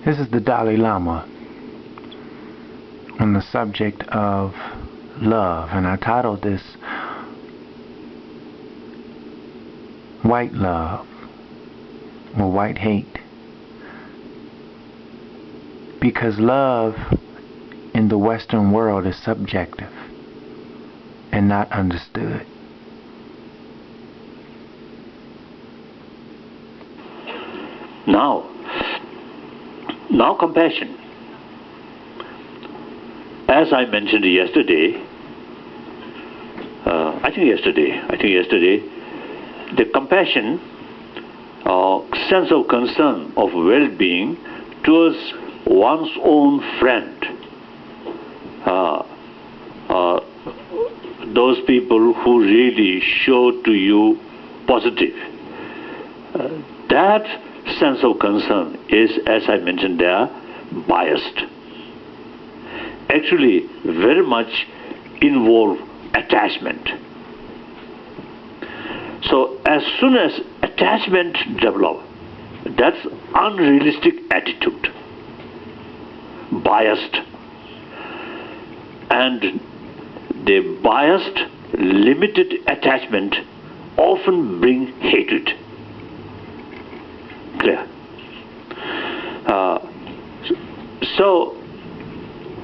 This is the Dalai Lama on the subject of love, and I titled this White Love or White Hate, because love in the Western world is subjective and not understood. Now compassion. As I mentioned yesterday, I think yesterday, the compassion or sense of concern of well-being towards one's own friend, those people who really show to you positive, that sense of concern is, as I mentioned there, biased. Actually, very much involve attachment. So as soon as attachment develops, that's unrealistic attitude, biased. And the biased, limited attachment often bring hatred. Clear? So,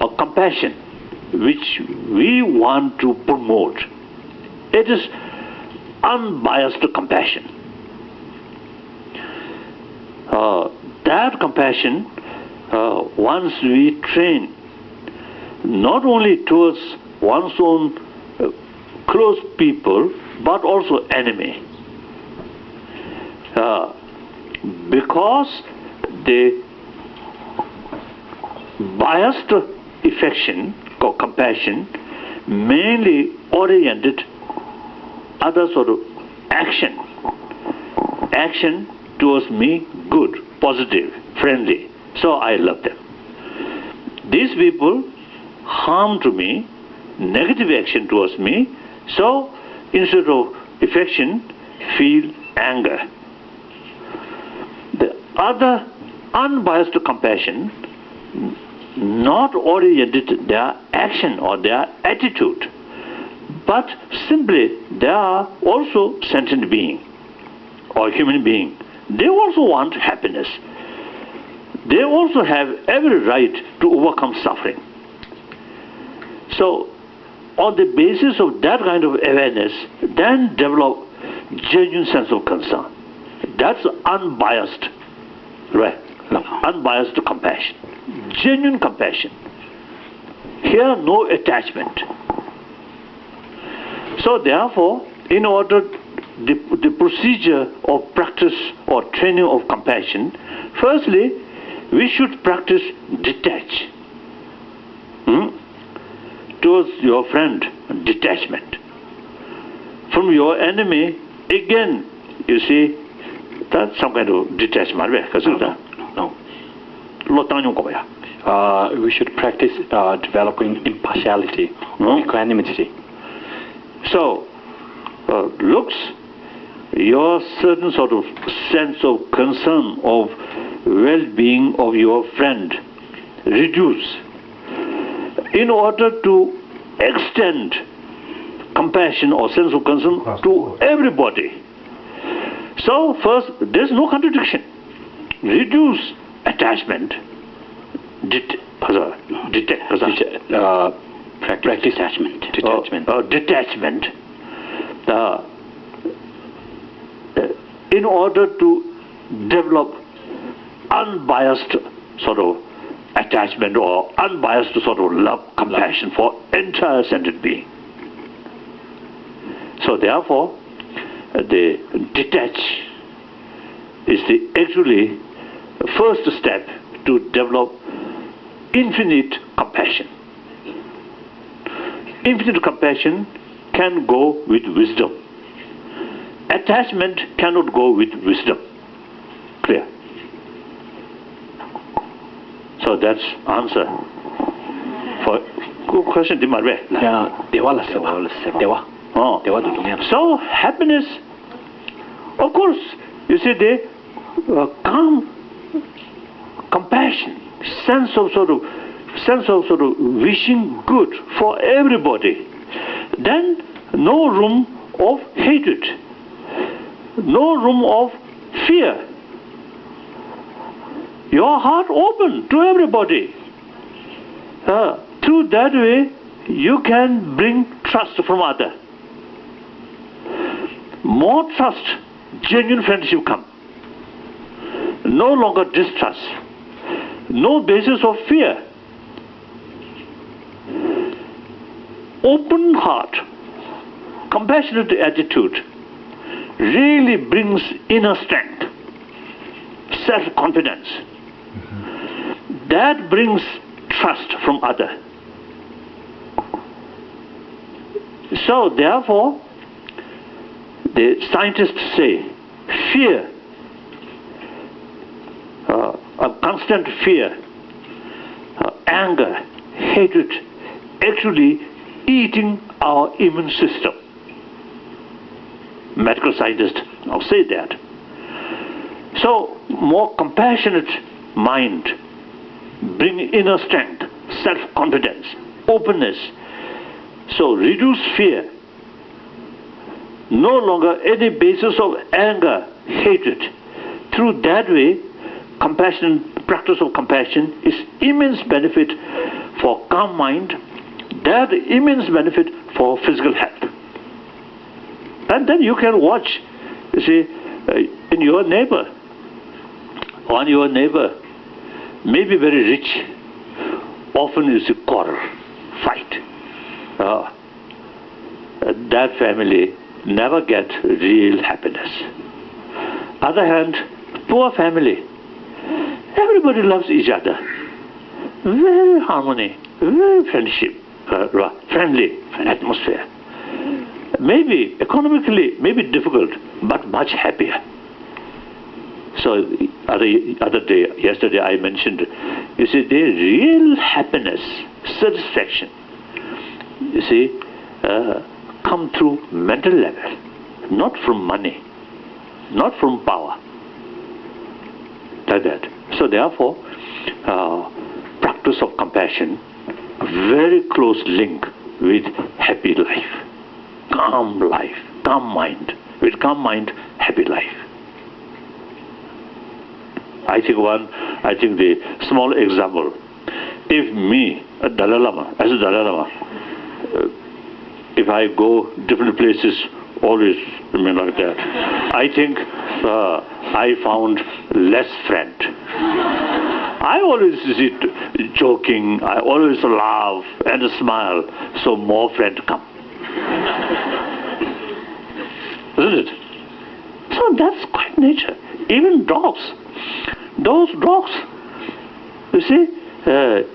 a compassion which we want to promote, it is unbiased compassion. That compassion, once we train not only towards one's own close people, but also enemy. Because the biased affection or compassion mainly oriented other sort of action towards me, good, positive, friendly, so I love them. These people harm to me, negative action towards me, so instead of affection, feel anger. The other unbiased compassion not oriented their action or their attitude, but simply they are also sentient being or human being. They also want happiness. They also have every right to overcome suffering. So, on the basis of that kind of awareness, then develop genuine sense of concern. That's unbiased, right? Unbiased compassion. Genuine compassion. Here, no attachment. So therefore, in order, the procedure of practice or training of compassion, firstly, we should practice detach. Towards your friend, detachment. From your enemy, again, you see, that's some kind of detachment. No. We should practice developing impartiality, equanimity. So, looks, your certain sort of sense of concern of well-being of your friend reduce in order to extend compassion or sense of concern to everybody. So first, there's no contradiction. Reduce attachment. Practice detachment. Detachment. In order to develop unbiased sort of attachment or unbiased sort of love, compassion for entire sentient being. So therefore, the detach is the actually first step to develop infinite compassion. Infinite compassion can go with wisdom. Attachment cannot go with wisdom. Clear? So that's answer for good question. So happiness, of course, you see, the calm compassion, sense of sort of wishing good for everybody, then no room of hatred, no room of fear. Your heart open to everybody. Through that way, you can bring trust from others. More trust, genuine friendship come. No longer distrust. No basis of fear. Open heart, compassionate attitude really brings inner strength, self-confidence. That brings trust from others. So therefore, the scientists say fear, a constant fear, anger, hatred, actually eating our immune system. Medical scientists now say that. So more compassionate mind, bring inner strength, self-confidence, openness. So reduce fear. No longer any basis of anger, hatred. Through that way, compassion, practice of compassion is immense benefit for calm mind. That immense benefit for physical health. And then you can watch, you see, in your neighbor, on your neighbor, maybe very rich, often you see quarrel, fight. That family never get real happiness. Other hand, poor family, everybody loves each other. Very harmony, very friendship, friendly atmosphere. Maybe economically, maybe difficult, but much happier. So yesterday I mentioned, you see, the real happiness, satisfaction, you see, come through mental level, not from money, not from power. Like that. So therefore, practice of compassion, a very close link with happy life, calm life, calm mind. With calm mind, happy life. I think the small example. If me, as a Dalai Lama, if I go different places, always like that, I think I found less friend. I always sit joking, I always laugh and smile, so more friends come. Isn't it? So that's quite nature. Even dogs. Those dogs, you see,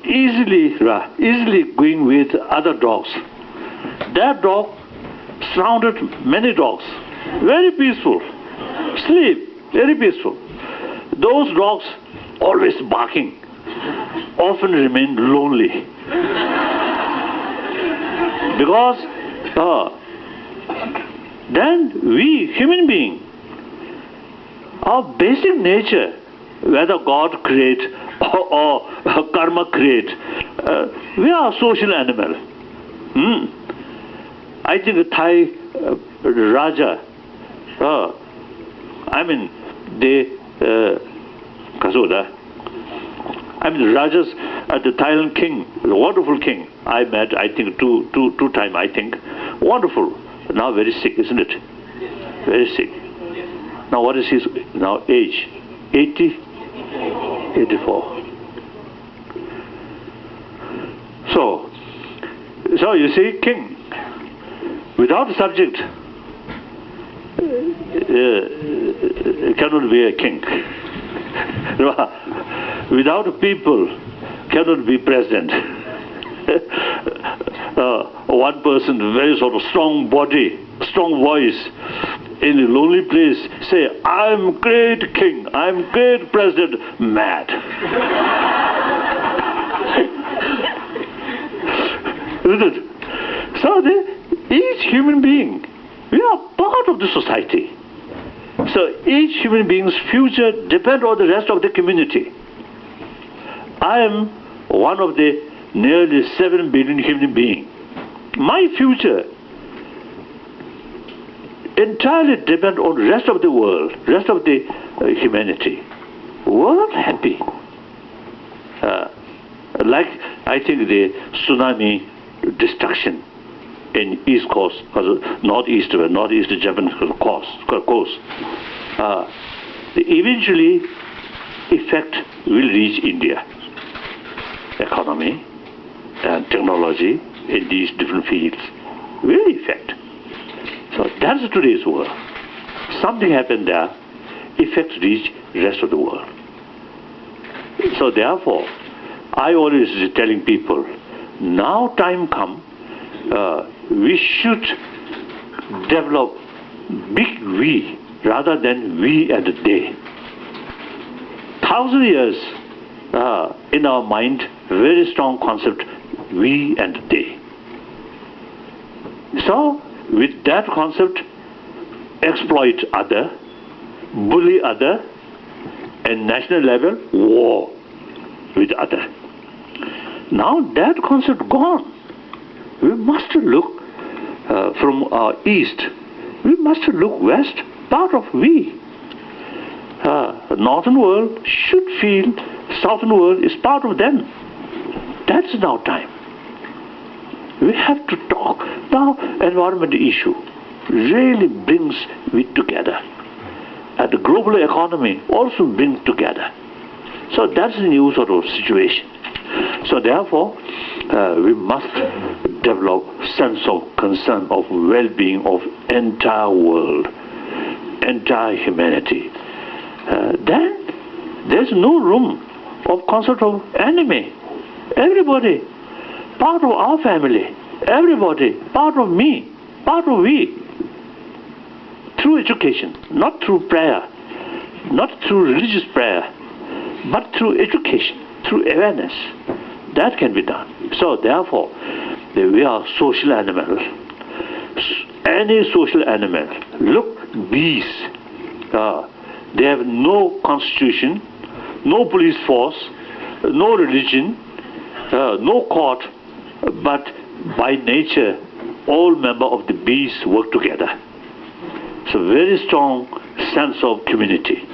easily going with other dogs. That dog surrounded many dogs. Very peaceful. Sleep, very peaceful. Those dogs always barking, often remain lonely. Because then we, human beings, our basic nature, whether God create or karma create, we are a social animal. I think a Thai Raja, the Rajas, the Thailand king, the wonderful king. I met, I think, two times, I think. Wonderful. Now very sick, isn't it? Very sick. Now what is his now age? 80? 84. So you see, king, without a subject, cannot be a king. Without a people, cannot be president. One person, very sort of strong body, strong voice, in a lonely place, say, I'm great king, I'm great president, mad. Isn't it? So each human being, we are part of the society. So each human being's future depends on the rest of the community. I am one of the nearly 7 billion human beings. My future entirely depends on the rest of the world, rest of the humanity. World happy. Like I think the tsunami destruction in East Coast, northeast Japan coast. Eventually, effect will reach India. Economy and technology in these different fields will affect. So that's today's world. Something happened there, effect reach rest of the world. So therefore, I always telling people, now time come, we should develop big we rather than we and they. 1,000 years in our mind, very strong concept, we and they. So with that concept, exploit other, bully other, and national level, war with other. Now that concept gone. We must look from our east. We must look west, part of we. Northern world should feel southern world is part of them. That's now time. We have to talk. Now environment issue really brings we together. And the global economy also brings together. So that's the new sort of situation. So therefore, we must develop sense of concern of well-being of entire world, entire humanity. Then there's no room of concept of enemy. Everybody, part of our family. Everybody, part of me, part of we. Through education, not through prayer, not through religious prayer, but through education, through awareness. That can be done. So therefore, we are social animals. Any social animal, look, bees, they have no constitution, no police force, no religion, no court, but by nature, all members of the bees work together. So very strong sense of community.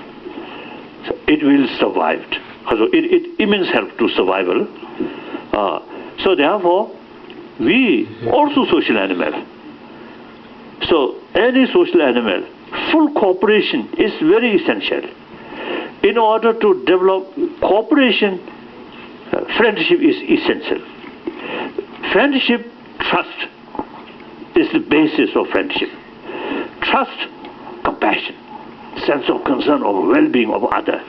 So it will survive. So it immense help to survival. So therefore, we also social animal. So any social animal, full cooperation is very essential. In order to develop cooperation, friendship is essential. Friendship, trust is the basis of friendship. Trust, compassion, sense of concern of well-being of other.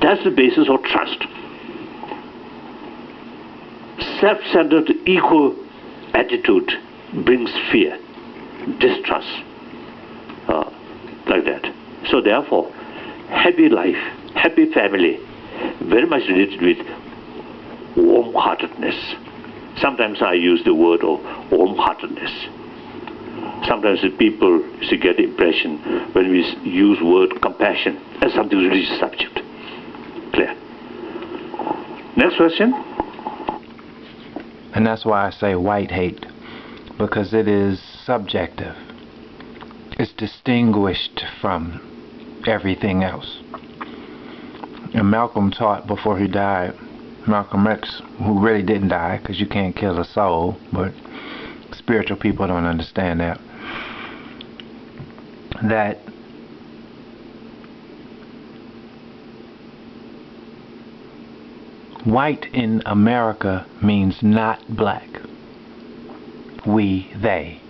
That's the basis of trust. Self-centered ego attitude brings fear, distrust, like that. So therefore, happy life, happy family, very much related with warm-heartedness. Sometimes I use the word of warm-heartedness. Sometimes the people get the impression when we use word compassion as something religious subject. Clear? Next question. And that's why I say white hate, because it is subjective. It's distinguished from everything else. And Malcolm taught before he died, Malcolm X, who really didn't die, because you can't kill a soul, but spiritual people don't understand that white in America means not black. We, they.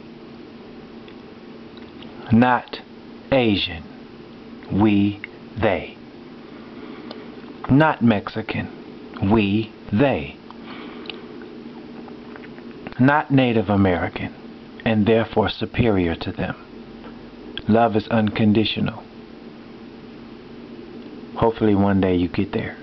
Not Asian. We, they. Not Mexican. We, they. Not Native American, and therefore superior to them. Love is unconditional. Hopefully one day you get there.